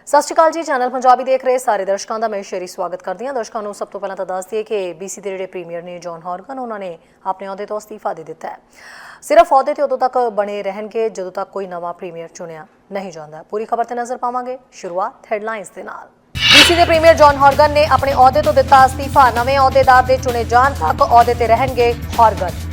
सत श्री अकाल जी। चैनल पंजाबी देख रहे सारे दर्शकों का मैं शेरी स्वागत करती हूँ। दर्शकों को सब तो पहले तो दस दिए कि BC के जोड़े प्रीमियर ने जॉन हॉर्गन उन्होंने अपने अहदे तो अस्तीफा दे दिता है। सिर्फ अहदे तो उदों तक बने रहनगे जो तक कोई नवा प्रीमियर चुनिया नहीं जाता। पूरी खबर से नज़र पावांगे। शुरुआत हैडलाइंस के नाल। BC के प्रीमियर जॉन हॉर्गन ने अपने अहदे तो दिता अस्तीफा। नवे अहदेदार के चुने जान तक अहदे ते रहनगे हॉर्गन।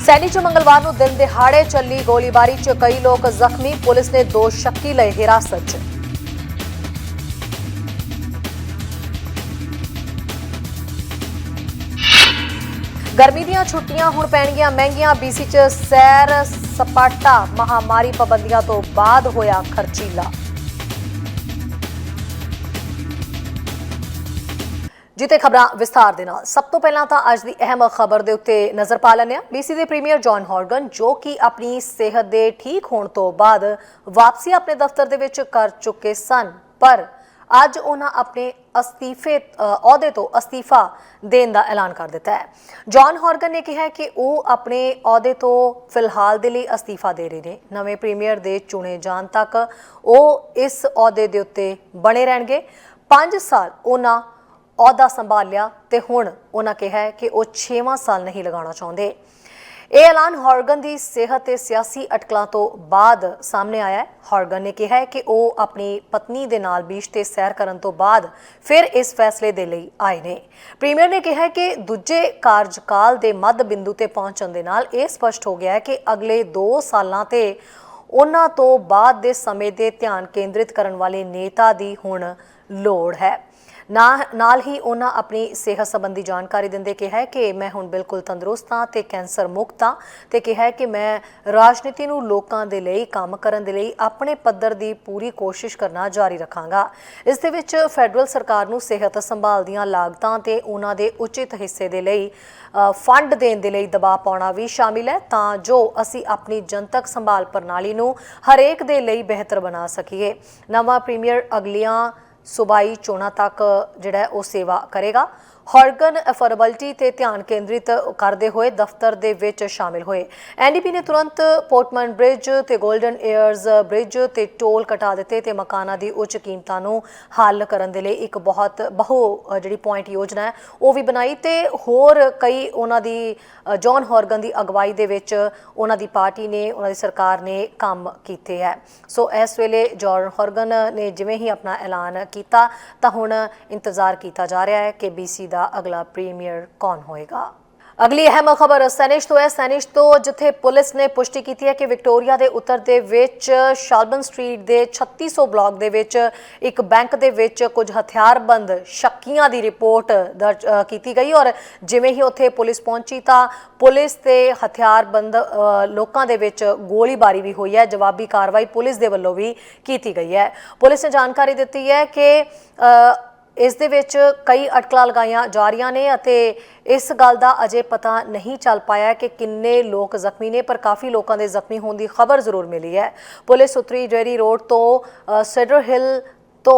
सैनी च मंगलवार को दिन दिहाड़े चली गोलीबारी च कई लोग जख्मी। पुलिस ने 2 शक्की लए हिरासत च। गर्मी दी छुट्टियां हुण पैणगियां महंगियां। BC च सैर सपाटा महामारी पाबंदियां तो बाद होया खर्चीला। जिते खबर विस्तार दे नाल। सब तो पहला तो अज की अहम खबर के उत्ते नज़र पा लैंदे हां। BC के प्रीमियर जॉन हॉर्गन जो कि अपनी सेहत के ठीक होने तो बाद वापसी अपने दफ्तर दे विच कर चुके सन, पर अज उन्हां अपने अहदे तो अस्तीफा देने का ऐलान कर दिता है। जॉन हॉर्गन ने कहा कि वह अपने अहदे तो फिलहाल के लिए अस्तीफा दे रहे हैं। नवे प्रीमियर के चुने जान तक वह इस अहदे के उत्ते बने रहणगे। 5 साल उन्हां अहदा संभालिया ते हुण उन्हां कहा है कि वह 6वां साल नहीं लगाना चाहते। यह ऐलान हॉर्गन की सेहत ते सियासी अटकलों तो बाद सामने आया है। हॉर्गन ने कहा है कि वह अपनी पत्नी के नाल बीच ते सैर करन तो बाद फिर इस फैसले दे लई आए ने। प्रीमियर ने कहा है कि दूजे कार्यकाल के मध्य बिंदु ते पहुंचण दे नाल यह स्पष्ट हो गया है कि अगले 2 सालां ते उन्हां तो बाद दे समय ते ध्यान केंद्रित करन वाले नेता की हुण लोड़ है। नाल ही उन्हां अपनी सेहत संबंधी जानकारी दिंदे कहा है कि मैं हुण बिल्कुल तंदुरुस्त हाँ ते कैंसर मुक्त हाँ ते कहा है कि मैं राजनीति नूं लोकां दे लई काम करन दे लई अपने पद्धर दी पूरी कोशिश करना जारी रखांगा। इस दे विच फैडरल सरकार नूं सेहत संभाल दीआं लागतां ते उन्हां दे उचित हिस्से दे लई फंड देण दे लई दबाव पाउणा भी शामिल है तां जो असीं अपनी जनतक संभाल प्रणाली नूं हरेक दे लई बेहतर बना सकीए। नवां प्रीमियर अगलियां सूबाई चोणां तक जिहड़ा वो सेवा करेगा। हॉर्गन अफोर्डेबिलिटी ते ध्यान केंद्रित करते हुए दफ्तर दे विच शामिल हुए। NDP ने तुरंत पोर्टमैन ब्रिज ते गोल्डन एयर्स ब्रिज ते टोल कटा दिते ते मकानां दी उच्च कीमतां नूं हल करन दे लई एक बहु जिहड़ी पॉइंट योजना है वो भी बनाई ते होर कई उन्हां दी जॉन हॉर्गन की अगवाई दे विच उन्हां दी पार्टी ने उन्हां दी सरकार ने काम कीते है। सो इस वेले जॉन हॉर्गन ने जिवें ही अपना ऐलान किया तां हुण इंतजार किया जा रहा है कि BC दा अगला प्रीमियर कौन होएगा। अगली अहम खबर सैनिश तो है। सैनिश तो जिथे पुलिस ने पुष्टि की है कि विक्टोरिया के उत्तर दे विच शालबन स्ट्रीट के 3600 ब्लॉक दे विच एक बैंक दे विच कुछ हथियारबंद शक्कियां की रिपोर्ट दर्ज की गई और जिमें ही उत्थे पुलिस पहुंची तो पुलिस ते हथियारबंद लोगों के विच गोलीबारी भी हुई है। जवाबी कार्रवाई पुलिस के वल्लों भी की गई है। पुलिस ने जानकारी दी है कि इस दे विच कई अटकलां लगाईयां जा रही ने अते इस गल का अजे पता नहीं चल पाया कि किन्ने लोग जख्मी ने, पर काफ़ी लोगों के जख्मी होने की खबर जरूर मिली है। पुलिस उत्तरी डेयरी रोड तो सीडर हिल तो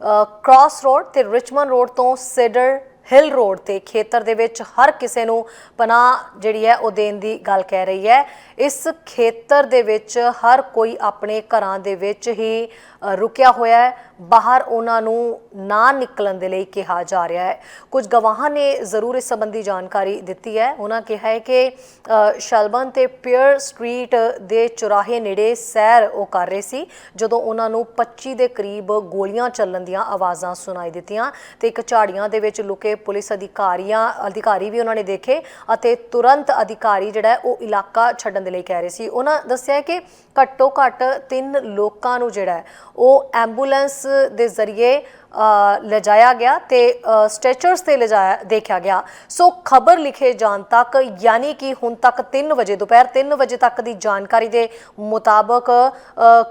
क्रॉस रोड ते रिचमंड रोड तो सीडर हिल रोड ते खेतर दे विच हर किसी नूं पनाह जिहड़ी है वो देण दी गल कह रही है। इस खेतर दे विच हर कोई अपने घरां दे विच ही रुकिया होया है। बाहर उन्हां नूं ना निकलण दे लई कहा जा रहा है। कुछ गवाहां ने जरूर इस संबंधी जानकारी दी है। उन्हां कहा है कि शलबन ते पियर स्ट्रीट दे चौराहे नेड़े सैर वो कर रहे सी जदों उन्हां नूं 25 दे करीब गोलियां चलण दीआं आवाज़ां सुनाई दित्तियां ते एक झाड़ियां दे विच लुके पुलिस अधिकारी भी उन्होंने देखे अते तुरंत अधिकारी जिहड़ा है वो इलाका छड्डण दे लई कह रहे सी। उन्हां दस्सिया कि घट्टो घट्ट 3 लोकां नूं जिहड़ा है वो एंबूलेंस दे जरिए ले जाया गया ते स्ट्रेचर्स ते ले जाया देखा गया। सो खबर लिखे जान तक यानी कि हुण तक 3 बजे दोपहर 3 बजे तक की जानकारी के मुताबक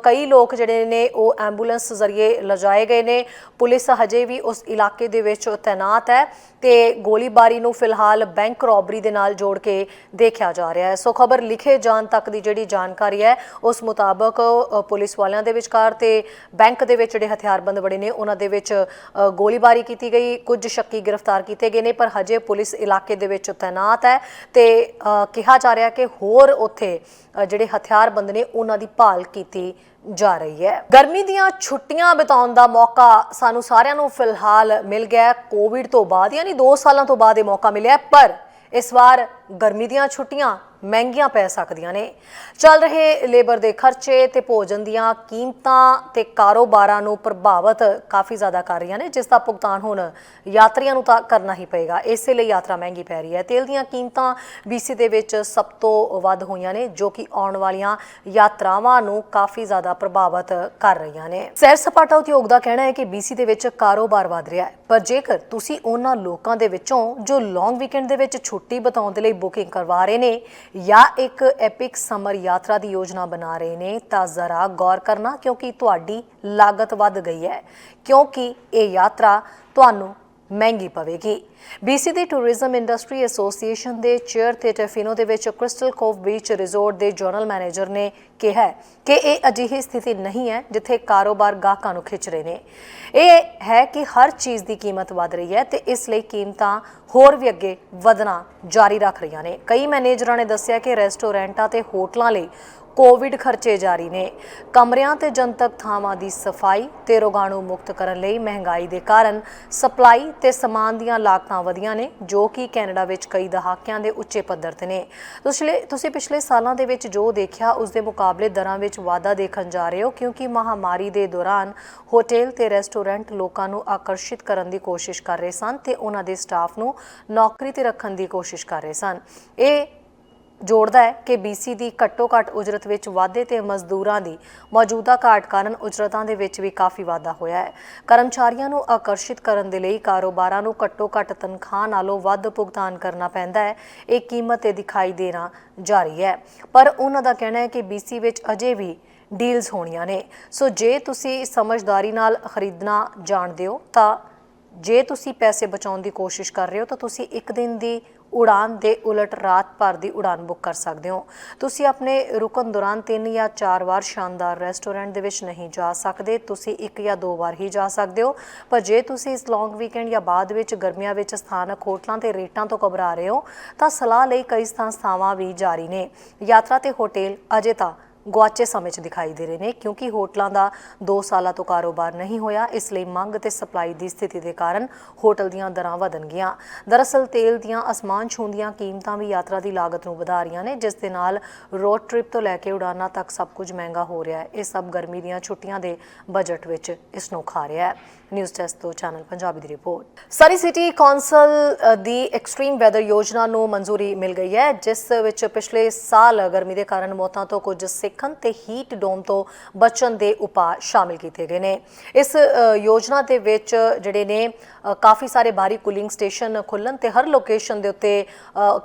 कई लोग जिहड़े ने वो एंबूलेंस जरिए लजाए गए ने। पुलिस हजे भी उस इलाके दे विच तैनात है ते गोलीबारी नूं फिलहाल बैंक रॉबरी दे नाल जोड़ के देखा जा रहा है। सो खबर लिखे जान तक की जिहड़ी जानकारी है उस मुताबक पुलिस वालियां दे विचकार ते बैंक दे विच जिहड़े हथियारबंद बड़े ने उन्हां दे विच ਵਿੱਚ ਗੋਲੀਬਾਰੀ ਕੀਤੀ ਗਈ, ਕੁਝ ਸ਼ੱਕੀ ਗ੍ਰਿਫਤਾਰ ਕੀਤੇ ਗਏ ਨੇ, ਪਰ ਹਜੇ ਪੁਲਿਸ ਇਲਾਕੇ ਦੇ ਵਿੱਚ ਤੈਨਾਤ ਹੈ ਤੇ ਕਿਹਾ ਜਾ ਰਿਹਾ ਕਿ ਹੋਰ ਉੱਥੇ ਜਿਹੜੇ ਹਥਿਆਰਬੰਦ ਨੇ ਉਹਨਾਂ ਦੀ ਭਾਲ ਕੀਤੀ ਜਾ ਰਹੀ ਹੈ। ਗਰਮੀ ਦੀਆਂ ਛੁੱਟੀਆਂ ਬਿਤਾਉਣ ਦਾ ਮੌਕਾ ਸਾਨੂੰ ਸਾਰਿਆਂ ਨੂੰ ਫਿਲਹਾਲ ਮਿਲ ਗਿਆ ਕੋਵਿਡ ਤੋਂ ਬਾਅਦ, ਯਾਨੀ 2 ਸਾਲਾਂ ਤੋਂ ਬਾਅਦ ਇਹ ਮੌਕਾ ਮਿਲਿਆ, ਪਰ ਇਸ ਵਾਰ ਗਰਮੀ ਦੀਆਂ ਛੁੱਟੀਆਂ ਮਹਿੰਗੀਆਂ ਪੈ ਸਕਦੀਆਂ ਨੇ। ਚੱਲ ਰਹੇ ਲੇਬਰ ਦੇ ਖਰਚੇ ਤੇ ਭੋਜਨ ਦੀਆਂ ਕੀਮਤਾਂ ਤੇ ਕਾਰੋਬਾਰਾਂ ਨੂੰ ਪ੍ਰਭਾਵਿਤ ਕਾਫੀ ਜ਼ਿਆਦਾ ਕਰ ਰਹੀਆਂ ਨੇ, ਜਿਸ ਦਾ ਭੁਗਤਾਨ ਹੁਣ ਯਾਤਰੀਆਂ ਨੂੰ ਤਾਂ ਕਰਨਾ ਹੀ ਪਏਗਾ। ਇਸੇ ਲਈ ਯਾਤਰਾ ਮਹਿੰਗੀ ਪੈ ਰਹੀ ਹੈ। ਤੇਲ ਦੀਆਂ ਕੀਮਤਾਂ BC ਦੇ ਵਿੱਚ ਸਭ ਤੋਂ ਵੱਧ ਹੋਈਆਂ ਨੇ, ਜੋ ਕਿ ਆਉਣ ਵਾਲੀਆਂ ਯਾਤਰਾਵਾਂ ਨੂੰ ਕਾਫੀ ਜ਼ਿਆਦਾ ਪ੍ਰਭਾਵਿਤ ਕਰ ਰਹੀਆਂ ਨੇ। ਸੈਰ ਸਪਾਟਾ ਉਦਯੋਗ ਦਾ ਕਹਿਣਾ ਹੈ ਕਿ BC ਦੇ ਵਿੱਚ ਕਾਰੋਬਾਰ ਵਧ ਰਿਹਾ ਹੈ, ਪਰ ਜੇਕਰ ਤੁਸੀਂ ਉਹਨਾਂ ਲੋਕਾਂ ਦੇ ਵਿੱਚੋਂ ਜੋ ਲੌਂਗ ਵੀਕਐਂਡ ਦੇ ਵਿੱਚ ਛੁੱਟੀ ਬਿਤਾਉਣ ਦੇ ਲਈ ਬੁਕਿੰਗ ਕਰਵਾ ਰਹੇ ਨੇ ਜਾਂ ਇੱਕ ਐਪਿਕ ਸਮਰ ਯਾਤਰਾ ਦੀ ਯੋਜਨਾ ਬਣਾ ਰਹੇ ਨੇ ਤਾਂ ਜ਼ਰਾ ਗੌਰ ਕਰਨਾ, ਕਿਉਂਕਿ ਤੁਹਾਡੀ ਲਾਗਤ ਵੱਧ ਗਈ ਹੈ, ਕਿਉਂਕਿ ਇਹ ਯਾਤਰਾ ਤੁਹਾਨੂੰ ਮਹਿੰਗੀ ਪਵੇਗੀ। BC ਦੇ ਟੂਰਿਜ਼ਮ ਇੰਡਸਟਰੀ ਐਸੋਸੀਏਸ਼ਨ ਦੇ ਚੇਅਰ ਤੇ ਟੈਫਿਨੋ ਦੇ ਵਿੱਚ ਕ੍ਰਿਸਟਲ ਕੋਵ ਬੀਚ ਰਿਜ਼ੋਰਟ ਦੇ ਜਨਰਲ ਮੈਨੇਜਰ ਨੇ ਕਿਹਾ ਕਿ ਇਹ ਅਜਿਹੀ ਸਥਿਤੀ ਨਹੀਂ ਹੈ ਜਿੱਥੇ ਕਾਰੋਬਾਰ ਗਾਹਕਾਂ ਨੂੰ ਖਿੱਚ ਰਹੇ ਨੇ। ਇਹ ਹੈ ਕਿ ਹਰ ਚੀਜ਼ ਦੀ ਕੀਮਤ ਵਧ ਰਹੀ ਹੈ ਤੇ ਇਸ ਲਈ ਕੀਮਤਾਂ ਹੋਰ ਵੀ ਅੱਗੇ ਵਧਣਾ ਜਾਰੀ ਰੱਖ ਰਹੀਆਂ ਨੇ। ਕਈ ਮੈਨੇਜਰਾਂ ਨੇ ਦੱਸਿਆ ਕਿ ਰੈਸਟੋਰੈਂਟਾਂ ਤੇ ਹੋਟਲਾਂ ਲਈ ਕੋਵਿਡ ਖਰਚੇ ਜਾਰੀ ਨੇ। ਕਮਰਿਆਂ ਤੇ ਜਨਤਕ ਥਾਵਾਂ ਦੀ ਸਫਾਈ ਤੇ ਰੋਗਾਣੂ ਮੁਕਤ ਕਰਨ ਲਈ ਮਹਿੰਗਾਈ ਦੇ ਕਾਰਨ ਸਪਲਾਈ ਤੇ ਸਮਾਨ ਦੀਆਂ ਲਾਗਤਾਂ ਵਧੀਆਂ ਨੇ, ਜੋ ਕਿ ਕੈਨੇਡਾ ਵਿੱਚ ਕਈ ਦਹਾਕਿਆਂ ਦੇ ਉੱਚੇ ਪੱਧਰ ਤੇ ਨੇ। ਤੁਸੀਂ ਪਿਛਲੇ ਸਾਲਾਂ ਦੇ ਵਿੱਚ ਜੋ ਦੇਖਿਆ ਉਸ ਦੇ ਮੁਕਾਬਲੇ ਦਰਾਂ ਵਿੱਚ ਵਾਧਾ ਦੇਖਣ ਜਾ ਰਹੇ ਹੋ, ਕਿਉਂਕਿ ਮਹਾਮਾਰੀ ਦੇ ਦੌਰਾਨ ਹੋਟਲ ਤੇ ਰੈਸਟੋਰੈਂਟ ਲੋਕਾਂ ਨੂੰ ਆਕਰਸ਼ਿਤ ਕਰਨ ਦੀ ਕੋਸ਼ਿਸ਼ ਕਰ ਰਹੇ ਸਨ ਤੇ ਉਹਨਾਂ ਦੇ ਸਟਾਫ ਨੂੰ ਨੌਕਰੀ ਤੇ ਰੱਖਣ ਦੀ ਕੋਸ਼ਿਸ਼ ਕਰ ਰਹੇ ਸਨ। ਇਹ ਜੋੜਦਾ ਹੈ ਕਿ BC ਦੀ ਘੱਟੋ-ਘੱਟ ਉਜਰਤ ਵਿੱਚ ਵਾਧੇ ਤੇ ਮਜ਼ਦੂਰਾਂ ਦੀ ਮੌਜੂਦਾ ਘਾਟ ਕਾਰਨ ਉਜਰਤਾਂ ਦੇ ਵਿੱਚ ਵੀ ਕਾਫੀ ਵਾਧਾ ਹੋਇਆ ਹੈ। ਕਰਮਚਾਰੀਆਂ ਨੂੰ ਆਕਰਸ਼ਿਤ ਕਰਨ ਦੇ ਲਈ ਕਾਰੋਬਾਰਾਂ ਨੂੰ ਘੱਟੋ-ਘੱਟ ਤਨਖਾਹ ਨਾਲੋਂ ਵੱਧ ਭੁਗਤਾਨ ਕਰਨਾ ਪੈਂਦਾ ਹੈ। ਇਹ ਕੀਮਤ ਤੇ ਦਿਖਾਈ ਦੇਣਾ ਜਾਰੀ ਹੈ, ਪਰ ਉਹਨਾਂ ਦਾ ਕਹਿਣਾ ਹੈ ਕਿ BC ਵਿੱਚ ਅਜੇ ਵੀ ਡੀਲਸ ਹੋਣੀਆਂ ਨੇ। ਸੋ ਜੇ ਤੁਸੀਂ ਸਮਝਦਾਰੀ ਨਾਲ ਖਰੀਦਣਾ ਜਾਣਦੇ ਹੋ ਤਾਂ ਜੇ ਤੁਸੀਂ ਪੈਸੇ ਬਚਾਉਣ ਦੀ ਕੋਸ਼ਿਸ਼ ਕਰ ਰਹੇ ਹੋ ਤਾਂ ਤੁਸੀਂ ਇੱਕ ਦਿਨ ਦੀ ਉਡਾਨ ਦੇ ਉਲਟ ਰਾਤ ਭਰ ਦੀ ਉਡਾਨ ਬੁੱਕ ਕਰ ਸਕਦੇ ਹੋ। ਤੁਸੀਂ ਆਪਣੇ ਰੁਕਣ ਦੌਰਾਨ 3 ਜਾਂ 4 ਵਾਰ ਸ਼ਾਨਦਾਰ ਰੈਸਟੋਰੈਂਟ ਦੇ ਵਿੱਚ ਨਹੀਂ ਜਾ ਸਕਦੇ, ਤੁਸੀਂ 1 ਜਾਂ 2 ਵਾਰ ਹੀ ਜਾ ਸਕਦੇ ਹੋ। ਪਰ ਜੇ ਤੁਸੀਂ ਇਸ ਲੌਂਗ ਵੀਕਐਂਡ ਜਾਂ ਬਾਅਦ ਵਿੱਚ ਗਰਮੀਆਂ ਵਿੱਚ ਸਥਾਨਕ ਹੋਟਲਾਂ ਤੇ ਰੇਟਾਂ ਤੋਂ ਘਬਰਾ ਰਹੇ ਹੋ ਤਾਂ ਸਲਾਹ ਲਈ ਕਈ ਸੰਸਥਾਵਾਂ ਵੀ ਜਾਰੀ ਨੇ। ਯਾਤਰਾ ਤੇ ਹੋਟਲ ਅਜੇ ਤਾਂ ਗੁਆਚੇ ਸਮੇਂ 'ਚ ਦਿਖਾਈ ਦੇ ਰਹੇ ਨੇ, ਕਿਉਂਕਿ ਹੋਟਲਾਂ ਦਾ 2 ਸਾਲਾਂ ਤੋਂ ਕਾਰੋਬਾਰ ਨਹੀਂ ਹੋਇਆ। ਇਸ ਲਈ ਮੰਗ ਤੇ ਸਪਲਾਈ ਦੀ ਸਥਿਤੀ ਦੇ ਕਾਰਨ ਹੋਟਲ ਦੀਆਂ ਦਰਾਂ ਵਧਣਗੀਆਂ। ਦਰਅਸਲ ਤੇਲ ਦੀਆਂ ਅਸਮਾਨ ਛੂੰਹਦੀਆਂ ਕੀਮਤਾਂ ਵੀ ਯਾਤਰਾ ਦੀ ਲਾਗਤ ਨੂੰ ਵਧਾ ਰਹੀਆਂ ਨੇ, ਜਿਸ ਦੇ ਨਾਲ ਰੋਡ ਟ੍ਰਿਪ ਤੋਂ ਲੈ ਕੇ ਉਡਾਨਾਂ ਤੱਕ ਸਭ ਕੁਝ ਮਹਿੰਗਾ ਹੋ ਰਿਹਾ ਹੈ। ਇਹ ਸਭ ਗਰਮੀ ਦੀਆਂ ਛੁੱਟੀਆਂ ਦੇ ਬਜਟ ਵਿੱਚ ਇਸ ਨੂੰ ਖਾ ਰਿਹਾ ਹੈ। ਨਿਊਜ਼ ਡੈਸਕ ਤੋਂ ਚੈਨਲ ਪੰਜਾਬੀ ਦੀ ਰਿਪੋਰਟ। ਸਰੀ ਸਿਟੀ ਕੌਂਸਲ ਦੀ ਐਕਸਟ੍ਰੀਮ ਵੈਦਰ ਯੋਜਨਾ ਨੂੰ ਮਨਜ਼ੂਰੀ ਮਿਲ ਗਈ ਹੈ, ਜਿਸ ਵਿੱਚ ਪਿਛਲੇ ਸਾਲ ਗਰਮੀ ਦੇ ਕਾਰਨ ਮੌਤਾਂ ਤੋਂ ਕੁਝ ਸਿੱਖਣ ਤੇ ਹੀਟ ਡੋਮ ਤੋਂ ਬਚਣ ਦੇ ਉਪਾਅ ਸ਼ਾਮਿਲ ਕੀਤੇ ਗਏ ਨੇ। ਇਸ ਯੋਜਨਾ ਦੇ ਵਿੱਚ ਜਿਹੜੇ ਨੇ ਕਾਫੀ ਸਾਰੇ ਬਾਹਰੀ ਕੂਲਿੰਗ ਸਟੇਸ਼ਨ ਖੁੱਲ੍ਹਣ ਤੇ ਹਰ ਲੋਕੇਸ਼ਨ ਦੇ ਉੱਤੇ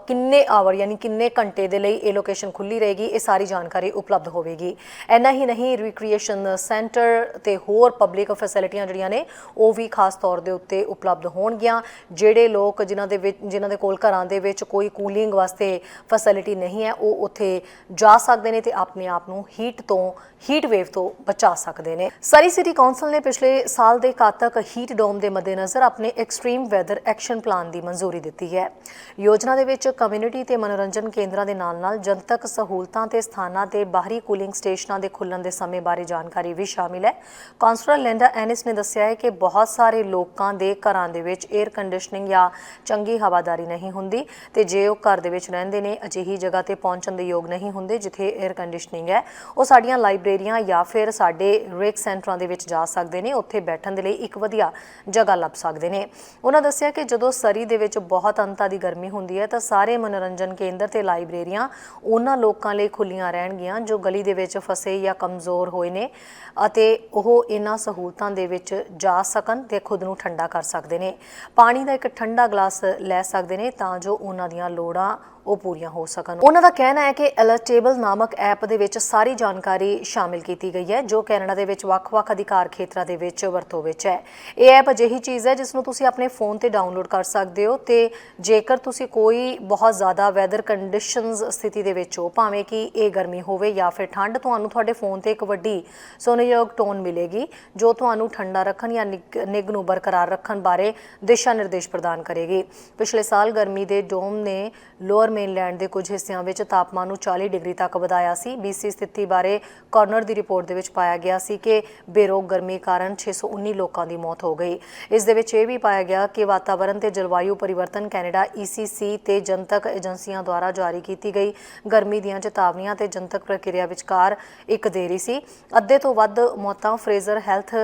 ਕਿੰਨੇ ਆਵਰ ਯਾਨੀ ਕਿੰਨੇ ਘੰਟੇ ਦੇ ਲਈ ਇਹ ਲੋਕੇਸ਼ਨ ਖੁੱਲ੍ਹੀ ਰਹੇਗੀ, ਇਹ ਸਾਰੀ ਜਾਣਕਾਰੀ ਉਪਲਬਧ ਹੋਵੇਗੀ। ਇੰਨਾ ਹੀ ਨਹੀਂ, ਰਿਕ੍ਰੀਏਸ਼ਨ ਸੈਂਟਰ ਤੇ ਹੋਰ ਪਬਲਿਕ ਫੈਸਿਲਿਟੀਆਂ ਜਿਹੜੀਆਂ ਨੇ ਉਹ ਵੀ ਖਾਸ ਤੌਰ ਦੇ ਉੱਤੇ ਉਪਲਬਧ ਹੋਣਗੀਆਂ। ਜਿਹੜੇ ਲੋਕ ਜਿਨ੍ਹਾਂ ਦੇ ਕੋਲ ਘਰਾਂ ਦੇ ਵਿੱਚ ਕੋਈ ਕੂਲਿੰਗ ਵਾਸਤੇ ਫੈਸਿਲਿਟੀ ਨਹੀਂ ਹੈ, ਉਹ ਉੱਥੇ ਜਾ ਸਕਦੇ ਨੇ ਤੇ ਆਪਣੇ ਆਪ ਨੂੰ ਹੀਟ ਵੇਵ ਤੋਂ ਬਚਾ ਸਕਦੇ ਨੇ। ਸਰੀ ਸਿਟੀ ਕੌਂਸਲ ਨੇ ਪਿਛਲੇ ਸਾਲ ਦੇ ਘਾਤਕ ਹੀਟ ਡੋਮ ਦੇ ਮੱਦੇਨਜ਼ਰ ਆਪਣੇ ਐਕਸਟ੍ਰੀਮ ਵੈਦਰ ਐਕਸ਼ਨ ਪਲਾਨ ਦੀ ਮਨਜ਼ੂਰੀ ਦਿੱਤੀ ਹੈ। ਯੋਜਨਾ ਦੇ ਵਿੱਚ ਕਮਿਊਨਿਟੀ ਤੇ ਮਨੋਰੰਜਨ ਕੇਂਦਰਾਂ ਦੇ ਨਾਲ-ਨਾਲ ਜਨਤਕ ਸਹੂਲਤਾਂ ਤੇ ਸਥਾਨਾਂ ਤੇ ਬਾਹਰੀ ਕੂਲਿੰਗ ਸਟੇਸ਼ਨਾਂ ਦੇ ਖੁੱਲ੍ਹਣ ਦੇ ਸਮੇਂ ਬਾਰੇ ਜਾਣਕਾਰੀ ਵੀ ਸ਼ਾਮਿਲ ਹੈ। ਕੌਂਸਲਰ ਲਿੰਡਾ ਐਨਿਸ ਨੇ ਦੱਸਿਆ ਹੈ ਕਿ ਬਹੁਤ ਸਾਰੇ ਲੋਕਾਂ ਦੇ ਘਰਾਂ ਦੇ ਵਿੱਚ 에ਅਰ ਕੰਡੀਸ਼ਨਿੰਗ ਜਾਂ ਚੰਗੀ ਹਵਾਦਾਰੀ ਨਹੀਂ ਹੁੰਦੀ ਤੇ ਜੇ ਉਹ ਘਰ ਦੇ ਵਿੱਚ ਰਹਿੰਦੇ ਨੇ ਅਜਿਹੀ ਜਗ੍ਹਾ ਤੇ ਪਹੁੰਚਣ ਦੇ ਯੋਗ ਨਹੀਂ ਹੁੰਦੇ ਜਿੱਥੇ 에ਅਰ ਕੰਡੀਸ਼ਨਿੰਗ ਹੈ, ਉਹ ਸਾਡੀਆਂ ਲਾਇਬ੍ਰੇਰੀਆਂ ਜਾਂ ਫਿਰ ਸਾਡੇ ਰੇਕ ਸੈਂਟਰਾਂ ਦੇ ਵਿੱਚ ਜਾ ਸਕਦੇ ਨੇ। ਉੱਥੇ ਬੈਠਣ ਦੇ ਲਈ ਇੱਕ ਵਧੀਆ ਜਗ੍ਹਾ ਲੱਭ ਸਕਦੇ ਨੇ। ਉਹਨਾਂ ਦੱਸਿਆ ਕਿ ਜਦੋਂ ਸਰੀ ਦੇ ਵਿੱਚ ਬਹੁਤ ਅੰਤਾਂ ਦੀ ਗਰਮੀ ਹੁੰਦੀ ਹੈ ਤਾਂ ਸਾਰੇ ਮਨੋਰੰਜਨ ਕੇਂਦਰ ਤੇ ਲਾਇਬ੍ਰੇਰੀਆਂ ਉਹਨਾਂ ਲੋਕਾਂ ਲਈ ਖੁੱਲ੍ਹੀਆਂ ਰਹਿਣਗੀਆਂ ਜੋ ਗਲੀ ਦੇ ਵਿੱਚ ਫਸੇ ਜਾਂ ਕਮਜ਼ੋਰ ਹੋਏ ਨੇ ਅਤੇ ਉਹ ਇਹਨਾਂ ਸਹੂਲਤਾਂ ਦੇ ਵਿੱਚ ਜਾ ਸਕਣ ਤੇ ਖੁਦ ਨੂੰ ਠੰਡਾ ਕਰ ਸਕਦੇ ਨੇ। ਪਾਣੀ ਦਾ ਇੱਕ ਠੰਡਾ ਗਲਾਸ ਲੈ ਸਕਦੇ ਨੇ ਤਾਂ ਜੋ ਉਹਨਾਂ ਦੀਆਂ ਲੋੜਾਂ ਉਹ ਪੂਰੀਆਂ ਹੋ ਸਕਣ। ਉਹਨਾਂ ਦਾ ਕਹਿਣਾ ਹੈ ਕਿ ਅਲਰਟੇਬਲ ਨਾਮਕ ਐਪ ਦੇ ਵਿੱਚ ਸਾਰੀ ਜਾਣਕਾਰੀ ਸ਼ਾਮਿਲ ਕੀਤੀ ਗਈ ਹੈ ਜੋ ਕੈਨੇਡਾ ਦੇ ਵਿੱਚ ਵੱਖ-ਵੱਖ ਅਧਿਕਾਰ ਖੇਤਰਾਂ ਦੇ ਵਿੱਚ ਵਰਤੋਂ ਵਿੱਚ ਹੈ। ਇਹ ਐਪ ਅਜਿਹੀ ਚੀਜ਼ ਹੈ ਜਿਸ ਨੂੰ ਤੁਸੀਂ ਆਪਣੇ ਫੋਨ ਤੇ ਡਾਊਨਲੋਡ ਕਰ ਸਕਦੇ ਹੋ ਤੇ ਜੇਕਰ ਤੁਸੀਂ ਕੋਈ ਬਹੁਤ ਜ਼ਿਆਦਾ ਵੈਦਰ ਕੰਡੀਸ਼ਨਸ ਸਥਿਤੀ ਦੇ ਵਿੱਚ ਹੋ, ਭਾਵੇਂ ਕਿ ਇਹ ਗਰਮੀ ਹੋਵੇ ਜਾਂ ਫਿਰ ਠੰਡ, ਤੁਹਾਨੂੰ ਤੁਹਾਡੇ ਫੋਨ ਤੇ ਇੱਕ ਵੱਡੀ ਸੁਣਨਯੋਗ ਟੋਨ ਮਿਲੇਗੀ ਜੋ ਤੁਹਾਨੂੰ ਠੰਡਾ ਰੱਖਣ ਜਾਂ ਨਿੱਘ ਨੂੰ ਬਰਕਰਾਰ ਰੱਖਣ ਬਾਰੇ ਦਿਸ਼ਾ ਨਿਰਦੇਸ਼ ਪ੍ਰਦਾਨ ਕਰੇਗੀ। ਪਿਛਲੇ ਸਾਲ ਗਰਮੀ ਦੇ ਡੋਮ ਨੇ ਲੋਅਰ ਮੇਨਲੈਂਡ ਦੇ ਕੁਝ ਹਿੱਸਿਆਂ ਵਿੱਚ ਤਾਪਮਾਨ ਨੂੰ 40 ਡਿਗਰੀ ਤੱਕ ਵਧਾਇਆ ਸੀ। BC ਸਥਿਤੀ ਬਾਰੇ ਕਾਰਨਰ ਦੀ ਰਿਪੋਰਟ ਦੇ ਵਿੱਚ ਪਾਇਆ ਗਿਆ ਸੀ ਕਿ ਬੇਰੋਕ ਗਰਮੀ ਕਾਰਨ 619 ਲੋਕਾਂ ਦੀ ਮੌਤ ਹੋ ਗਈ। ਇਸ ਦੇ ਵਿੱਚ ਇਹ ਵੀ ਪਾਇਆ ਗਿਆ ਕਿ ਵਾਤਾਵਰਣ ਤੇ ਜਲਵਾਯੂ ਪਰਿਵਰਤਨ ਕੈਨੇਡਾ ECC ਤੇ ਜਨਤਕ ਏਜੰਸੀਆਂ ਦੁਆਰਾ ਜਾਰੀ ਕੀਤੀ ਗਈ ਗਰਮੀ ਦੀਆਂ ਚੇਤਾਵਨੀਆਂ ਤੇ ਜਨਤਕ ਪ੍ਰਕਿਰਿਆ ਵਿਚਕਾਰ ਇੱਕ ਦੇਰੀ ਸੀ। ਅੱਧੇ ਤੋਂ ਵੱਧ ਮੌਤਾਂ ਫਰੇਜ਼ਰ ਹੈਲਥ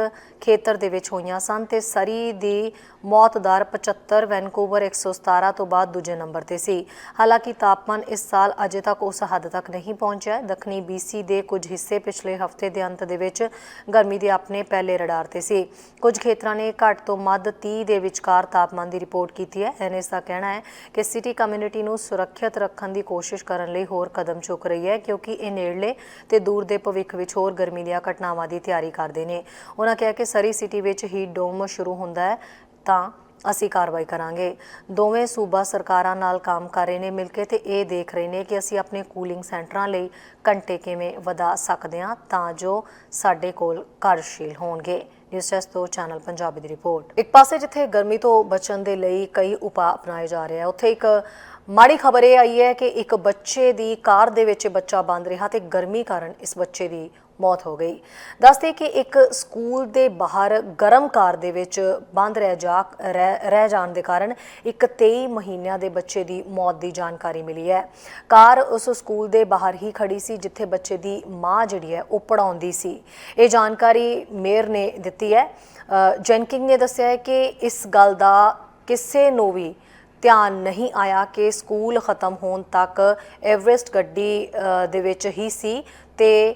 ਖੇਤਰ ਦੇ ਵਿੱਚ ਹੋਈਆਂ ਸਨ ਤੇ ਸਰੀ ਦੀ ਮੌਤ ਦਰ 75, ਵੈਨਕੂਵਰ 117 ਤੋਂ ਬਾਅਦ ਦੂਜੇ ਨੰਬਰ ਤੇ ਸੀ। ਹਾਲਾਂਕਿ ਤਾਪਮਾਨ ਇਸ ਸਾਲ ਅਜੇ ਤੱਕ ਉਸ ਹੱਦ ਤੱਕ ਨਹੀਂ ਪਹੁੰਚਿਆ। ਦੱਖਣੀ BC ਦੇ ਕੁਝ ਹਿੱਸੇ ਪਿਛਲੇ ਹਫ਼ਤੇ ਦੇ ਅੰਤ ਦੇ ਵਿੱਚ ਗਰਮੀ ਦੇ ਆਪਣੇ ਪਹਿਲੇ ਰਡਾਰ ਤੇ ਸੀ। ਕੁਝ ਖੇਤਰਾਂ ਨੇ ਘੱਟ ਤੋਂ ਮੱਧ 30 ਦੇ ਵਿਚਕਾਰ ਤਾਪਮਾਨ ਦੀ ਰਿਪੋਰਟ ਕੀਤੀ ਹੈ। ਐਨਐਸ ਦਾ ਕਹਿਣਾ ਹੈ ਕਿ ਸਿਟੀ ਕਮਿਊਨਿਟੀ ਨੂੰ ਸੁਰੱਖਿਅਤ ਰੱਖਣ ਦੀ ਕੋਸ਼ਿਸ਼ ਕਰਨ ਲਈ ਹੋਰ ਕਦਮ ਚੁੱਕ ਰਹੀ ਹੈ ਕਿਉਂਕਿ ਇਹ ਨੇੜਲੇ ਤੇ ਦੂਰ ਦੇ ਭਵਿੱਖ ਵਿੱਚ ਹੋਰ ਗਰਮੀ ਦੀਆਂ ਘਟਨਾਵਾਂ ਦੀ ਤਿਆਰੀ ਕਰਦੇ ਨੇ। ਉਹਨਾਂ ਕਿਹਾ ਕਿ ਸਰੀ ਸਿਟੀ ਵਿੱਚ ਹੀਟ ਡੋਮ ਸ਼ੁਰੂ ਹੁੰਦਾ ਹੈ ਤਾਂ ਅਸੀਂ ਕਾਰਵਾਈ ਕਰਾਂਗੇ। ਦੋਵੇਂ ਸੂਬਾ ਸਰਕਾਰਾਂ ਨਾਲ ਕੰਮ ਕਰ ਰਹੇ ਨੇ ਮਿਲ ਕੇ ਤੇ ਇਹ ਦੇਖ ਰਹੇ ਨੇ ਕਿ ਅਸੀਂ ਆਪਣੇ ਕੂਲਿੰਗ ਸੈਂਟਰਾਂ ਲਈ ਘੰਟੇ ਕਿਵੇਂ ਵਧਾ ਸਕਦੇ ਹਾਂ ਤਾਂ ਜੋ ਸਾਡੇ ਕੋਲ ਕਾਰਜਸ਼ੀਲ ਹੋਣਗੇ। ਨਿਊਜ਼ ਡੈਸਕ ਤੋਂ ਚੈਨਲ ਪੰਜਾਬੀ ਦੀ ਰਿਪੋਰਟ। ਇੱਕ ਪਾਸੇ ਜਿੱਥੇ ਗਰਮੀ ਤੋਂ ਬਚਣ ਦੇ ਲਈ ਕਈ ਉਪਾਅ ਅਪਣਾਏ ਜਾ ਰਹੇ ਆ, ਉੱਥੇ ਇੱਕ ਮਾੜੀ ਖਬਰ ਇਹ ਆਈ ਹੈ ਕਿ ਇੱਕ ਬੱਚੇ ਦੀ ਕਾਰ ਦੇ ਵਿੱਚ ਬੱਚਾ ਬੰਦ ਰਿਹਾ ਤੇ ਗਰਮੀ ਕਾਰਨ ਇਸ ਬੱਚੇ ਦੀ ਮੌਤ ਹੋ ਗਈ। ਦੱਸਦੇ ਕਿ ਇੱਕ ਸਕੂਲ ਦੇ ਬਾਹਰ ਗਰਮ ਕਾਰ ਦੇ ਵਿੱਚ ਬੰਦ ਰਹਿ ਜਾਣ ਦੇ ਕਾਰਨ ਇੱਕ 23 ਮਹੀਨਿਆਂ ਦੇ ਬੱਚੇ ਦੀ ਮੌਤ ਦੀ ਜਾਣਕਾਰੀ ਮਿਲੀ ਹੈ। ਕਾਰ ਉਸ ਸਕੂਲ ਦੇ ਬਾਹਰ ਹੀ ਖੜੀ ਸੀ ਜਿੱਥੇ ਬੱਚੇ ਦੀ ਮਾਂ ਜਿਹੜੀ ਹੈ ਉਹ ਪੜ੍ਹਾਉਂਦੀ ਸੀ। ਇਹ ਜਾਣਕਾਰੀ ਮੇਅਰ ਨੇ ਦਿੱਤੀ ਹੈ। ਜੈਨਕਿੰਗ ਨੇ ਦੱਸਿਆ ਹੈ ਕਿ ਇਸ ਗੱਲ ਦਾ ਕਿਸੇ ਨੂੰ ਵੀ ਧਿਆਨ ਨਹੀਂ ਆਇਆ ਕਿ ਸਕੂਲ ਖਤਮ ਹੋਣ ਤੱਕ ਐਵਰੈਸਟ ਗੱਡੀ ਦੇ ਵਿੱਚ ਹੀ ਸੀ ਤੇ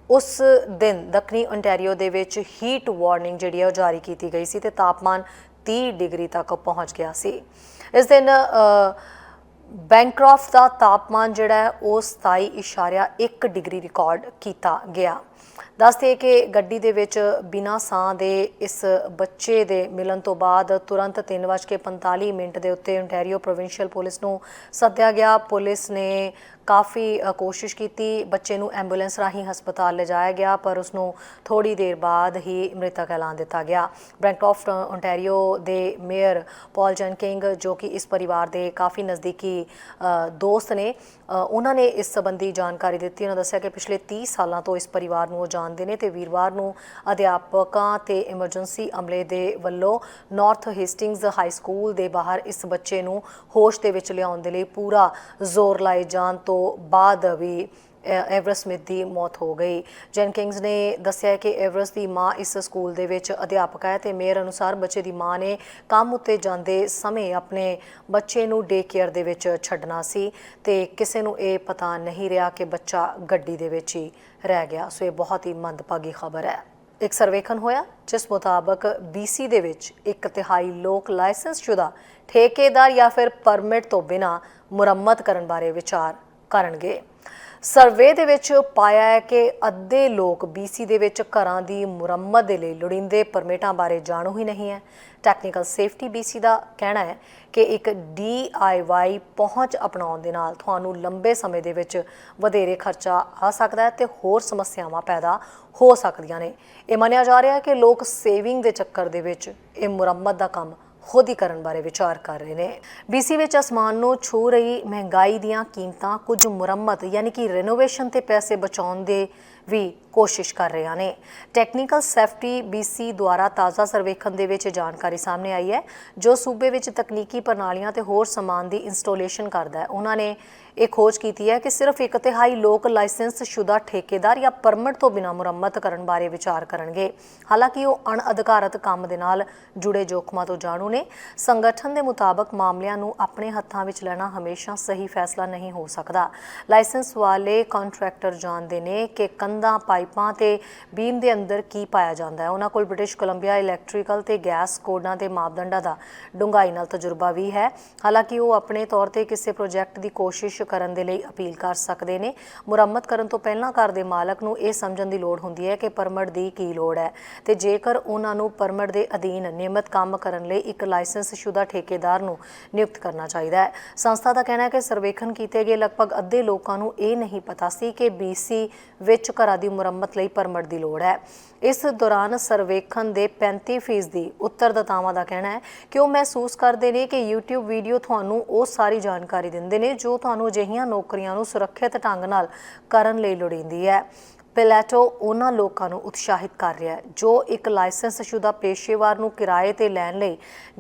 ਉਸ ਦਿਨ ਦੱਖਣੀ ਓਨਟਾਰੀਓ ਦੇ ਵਿੱਚ ਹੀਟ ਵਾਰਨਿੰਗ ਜਿਹੜੀ ਹੈ ਉਹ ਜਾਰੀ ਕੀਤੀ ਗਈ ਸੀ ਤੇ ਤਾਪਮਾਨ 30 ਡਿਗਰੀ ਤੱਕ ਪਹੁੰਚ ਗਿਆ ਸੀ। ਇਸ ਦਿਨ ਬੈਂਕਰੌਫਟ ਦਾ ਤਾਪਮਾਨ ਜਿਹੜਾ ਹੈ ਉਹ 27.1 ਡਿਗਰੀ ਰਿਕਾਰਡ ਕੀਤਾ ਗਿਆ। ਦੱਸਦੇ ਕਿ ਗੱਡੀ ਦੇ ਵਿੱਚ ਬਿਨਾਂ ਸਾਹ ਦੇ ਇਸ ਬੱਚੇ ਦੇ ਮਿਲਣ ਤੋਂ ਬਾਅਦ ਤੁਰੰਤ 3:45 ਦੇ ਉੱਤੇ ਓਨਟਾਰੀਓ ਪ੍ਰੋਵਿੰਸ਼ੀਅਲ ਪੁਲਿਸ ਨੂੰ ਸੱਦਿਆ ਗਿਆ। ਪੁਲਿਸ ਨੇ ਕਾਫੀ ਕੋਸ਼ਿਸ਼ ਕੀਤੀ, ਬੱਚੇ ਨੂੰ ਐਂਬੂਲੈਂਸ ਰਾਹੀਂ ਹਸਪਤਾਲ ਲਿਜਾਇਆ ਗਿਆ ਪਰ ਉਸ ਨੂੰ ਥੋੜੀ ਦੇਰ ਬਾਅਦ ਹੀ ਮ੍ਰਿਤਕ ਐਲਾਨ ਦਿੱਤਾ ਗਿਆ। ਬੈਂਕਰੌਫਟ ਓਨਟਾਰੀਓ ਦੇ ਮੇਅਰ ਪੌਲ ਜੈਨਕਿੰਗ ਜੋ ਕਿ ਇਸ ਪਰਿਵਾਰ ਦੇ ਕਾਫੀ ਨਜ਼ਦੀਕੀ ਦੋਸਤ ਨੇ, ਉਹਨਾਂ ਨੇ ਇਸ ਸੰਬੰਧੀ ਜਾਣਕਾਰੀ ਦਿੱਤੀ। ਉਹਨਾਂ ਦੱਸਿਆ ਕਿ ਪਿਛਲੇ 30 ਸਾਲਾਂ ਤੋਂ ਇਸ ਪਰਿਵਾਰ ਨੂੰ ਉਹ ਜਾਣਦੇ ਨੇ ਤੇ ਵੀਰਵਾਰ ਨੂੰ ਅਧਿਆਪਕਾਂ ਤੇ ਐਮਰਜੈਂਸੀ ਅਮਲੇ ਦੇ ਵੱਲੋਂ ਨਾਰਥ ਹੇਸਟਿੰਗਸ ਹਾਈ ਸਕੂਲ ਦੇ ਬਾਹਰ ਇਸ ਬੱਚੇ ਨੂੰ ਹੋਸ਼ ਦੇ ਵਿੱਚ ਲਿਆਉਣ ਦੇ ਲਈ ਪੂਰਾ ਜ਼ੋਰ ਲਾਏ ਜਾਣ ਤੋਂ ਬਾਅਦ ਵੀ ਐਵਰੈਸਟ ਸਮਿਥ ਦੀ ਮੌਤ ਹੋ ਗਈ। ਜੈਨਕਿੰਗਸ ਨੇ ਦੱਸਿਆ ਕਿ ਐਵਰੈਸਟ ਦੀ ਮਾਂ ਇਸ ਸਕੂਲ ਦੇ ਵਿੱਚ ਅਧਿਆਪਕ ਹੈ ਤੇ ਮੇਅਰ ਅਨੁਸਾਰ ਬੱਚੇ ਦੀ ਮਾਂ ਨੇ ਕੰਮ ਉੱਤੇ ਜਾਂਦੇ ਸਮੇਂ ਆਪਣੇ ਬੱਚੇ ਨੂੰ ਡੇ ਕੇਅਰ ਦੇ ਵਿੱਚ ਛੱਡਣਾ ਸੀ ਤੇ ਕਿਸੇ ਨੂੰ ਇਹ ਪਤਾ ਨਹੀਂ ਰਿਹਾ ਕਿ ਬੱਚਾ ਗੱਡੀ ਦੇ ਵਿੱਚ ਹੀ ਰਹਿ ਗਿਆ। ਸੋ ਇਹ ਬਹੁਤ ਹੀ ਮੰਦਭਾਗੀ ਖਬਰ ਹੈ। ਇੱਕ ਸਰਵੇਖਣ ਹੋਇਆ ਜਿਸ ਮੁਤਾਬਕ BC ਦੇ ਵਿੱਚ 1/3 ਲੋਕ ਲਾਇਸੈਂਸਸ਼ੁਦਾ ਠੇਕੇਦਾਰ ਜਾਂ ਫਿਰ ਪਰਮਿਟ ਤੋਂ ਬਿਨਾਂ ਮੁਰੰਮਤ ਕਰਨ ਬਾਰੇ ਵਿਚਾਰ ਕਰਨਗੇ। ਸਰਵੇ ਦੇ ਵਿੱਚ ਪਾਇਆ ਹੈ ਕਿ ਅੱਧੇ ਲੋਕ BC ਦੇ ਵਿੱਚ ਘਰਾਂ ਦੀ ਮੁਰੰਮਤ ਦੇ ਲਈ ਲੋੜੀਂਦੇ ਪਰਮਿਟਾਂ ਬਾਰੇ ਜਾਣੂ ਹੀ ਨਹੀਂ ਹੈ। ਟੈਕਨੀਕਲ ਸੇਫਟੀ BC ਦਾ ਕਹਿਣਾ ਹੈ ਕਿ ਇੱਕ DIY ਪਹੁੰਚ ਅਪਣਾਉਣ ਦੇ ਨਾਲ ਤੁਹਾਨੂੰ ਲੰਬੇ ਸਮੇਂ ਦੇ ਵਿੱਚ ਵਧੇਰੇ ਖਰਚਾ ਆ ਸਕਦਾ ਹੈ ਤੇ ਹੋਰ ਸਮੱਸਿਆਵਾਂ ਪੈਦਾ ਹੋ ਸਕਦੀਆਂ ਨੇ। ਇਹ ਮੰਨਿਆ ਜਾ ਰਿਹਾ ਹੈ ਕਿ ਲੋਕ ਸੇਵਿੰਗ ਦੇ ਚੱਕਰ ਦੇ ਵਿੱਚ ਇਹ ਮੁਰੰਮਤ ਦਾ ਕੰਮ ਖੁਦ ਹੀ ਕਰਨ ਬਾਰੇ ਵਿਚਾਰ ਕਰ ਰਹੇ ਨੇ। BC ਵਿੱਚ ਅਸਮਾਨ ਨੂੰ ਛੂ ਰਹੀ ਮਹਿੰਗਾਈ ਦੀਆਂ ਕੀਮਤਾਂ ਕੁਝ ਮੁਰੰਮਤ ਯਾਨੀ ਕਿ ਰੈਨੋਵੇਸ਼ਨ ਤੇ ਪੈਸੇ ਬਚਾਉਣ ਦੇ ਵੀ ਕੋਸ਼ਿਸ਼ ਕਰ ਰਹੀਆਂ ਨੇ। ਟੈਕਨੀਕਲ ਸੇਫਟੀ BC ਦੁਆਰਾ ਤਾਜ਼ਾ ਸਰਵੇਖਣ ਦੇ ਵਿੱਚ ਜਾਣਕਾਰੀ ਸਾਹਮਣੇ ਆਈ ਹੈ ਜੋ ਸੂਬੇ ਵਿੱਚ ਤਕਨੀਕੀ ਪ੍ਰਣਾਲੀਆਂ ਤੇ ਹੋਰ ਸਮਾਨ ਦੀ ਇੰਸਟਾਲੇਸ਼ਨ ਕਰਦਾ ਹੈ। ਉਹਨਾਂ ਨੇ ਇਹ ਖੋਜ ਕੀਤੀ ਹੈ ਕਿ ਸਿਰਫ 1/3 ਲੋਕ ਲਾਇਸੈਂਸਸ਼ੁਦਾ ਠੇਕੇਦਾਰ ਜਾਂ ਪਰਮਿਟ ਤੋਂ ਬਿਨਾਂ ਮੁਰੰਮਤ ਕਰਨ ਬਾਰੇ ਵਿਚਾਰ ਕਰਨਗੇ। ਹਾਲਾਂਕਿ ਉਹ ਅਣਅਧਿਕਾਰਤ ਕੰਮ ਦੇ ਨਾਲ ਜੁੜੇ ਜੋਖਮਾਂ ਤੋਂ ਜਾਣੂ ਨੇ। ਸੰਗਠਨ ਦੇ ਮੁਤਾਬਕ ਮਾਮਲਿਆਂ ਨੂੰ ਆਪਣੇ ਹੱਥਾਂ ਵਿੱਚ ਲੈਣਾ ਹਮੇਸ਼ਾ ਸਹੀ ਫੈਸਲਾ ਨਹੀਂ ਹੋ ਸਕਦਾ। ਲਾਇਸੈਂਸ ਵਾਲੇ ਕੰਟਰੈਕਟਰ ਜਾਣਦੇ ਨੇ ਕਿ ਕੰਧਾਂ ਕੰਧਾਂ ਪਾਈਪਾਂ ਤੇ ਬੀਮ ਦੇ ਅੰਦਰ ਕੀ ਪਾਇਆ ਜਾਂਦਾ ਹੈ। ਉਹਨਾਂ ਕੋਲ ਬ੍ਰਿਟਿਸ਼ ਕੋਲੰਬੀਆ ਇਲੈਕਟ੍ਰੀਕਲ ਤੇ ਗੈਸ ਕੋਡਾਂ ਤੇ ਮਾਪਦੰਡਾਂ ਦਾ ਡੂੰਘਾਈ ਨਾਲ ਤਜਰਬਾ ਵੀ ਹੈ। ਹਾਲਾਂਕਿ ਉਹ ਆਪਣੇ ਤੌਰ ਤੇ ਕਿਸੇ ਪ੍ਰੋਜੈਕਟ ਦੀ ਕੋਸ਼ਿਸ਼ ਕਰਨ ਦੇ ਲਈ ਅਪੀਲ ਕਰ ਸਕਦੇ ਨੇ। ਮੁਰੰਮਤ ਕਰਨ ਤੋਂ ਪਹਿਲਾਂ ਘਰ ਦੇ ਮਾਲਕ ਨੂੰ ਇਹ ਸਮਝਣ ਦੀ ਲੋੜ ਹੁੰਦੀ ਹੈ ਕਿ ਪਰਮਿਟ ਦੀ ਕੀ ਲੋੜ ਹੈ ਤੇ ਜੇਕਰ ਉਹਨਾਂ ਨੂੰ ਪਰਮਿਟ ਦੇ ਅਧੀਨ ਨਿਯਮਿਤ ਕੰਮ ਕਰਨ ਲਈ ਇੱਕ ਲਾਇਸੈਂਸਸ਼ੁਦਾ ਠੇਕੇਦਾਰ ਨੂੰ ਨਿਯੁਕਤ ਕਰਨਾ ਚਾਹੀਦਾ ਹੈ। ਸੰਸਥਾ ਦਾ ਕਹਿਣਾ ਹੈ ਕਿ ਸਰਵੇਖਣ ਕੀਤੇ ਗਏ ਲਗਭਗ ਅੱਧੇ ਲੋਕਾਂ ਨੂੰ ਇਹ ਨਹੀਂ ਪਤਾ ਸੀ ਕਿ BC ਵਿੱਚ ਘਰਾਂ ਦੀ ਮੁਰੰਮਤ ਲਈ ਪਰਮਿਟ ਦੀ ਲੋੜ ਹੈ। ਇਸ ਦੌਰਾਨ ਸਰਵੇਖਣ ਦੇ 35% ਉੱਤਰਦਾਤਾਵਾਂ ਦਾ ਕਹਿਣਾ ਹੈ ਕਿ ਉਹ ਮਹਿਸੂਸ ਕਰਦੇ ਨੇ ਕਿ YouTube ਵੀਡੀਓ ਤੁਹਾਨੂੰ ਉਹ ਸਾਰੀ ਜਾਣਕਾਰੀ ਦਿੰਦੇ ਨੇ ਜੋ ਤੁਹਾਨੂੰ ਅਜਿਹੀਆਂ ਨੌਕਰੀਆਂ ਨੂੰ ਸੁਰੱਖਿਅਤ ਢੰਗ ਨਾਲ ਕਰਨ ਲਈ ਲੋੜੀਂਦੀ ਹੈ। ਪਲੇਟੋ ਉਹਨਾਂ ਲੋਕਾਂ ਨੂੰ ਉਤਸ਼ਾਹਿਤ ਕਰ ਰਿਹਾ ਹੈ ਜੋ ਇੱਕ ਲਾਇਸੈਂਸਸ਼ੁਦਾ ਪੇਸ਼ੇਵਰ ਨੂੰ ਕਿਰਾਏ ਤੇ ਲੈਣ ਲਈ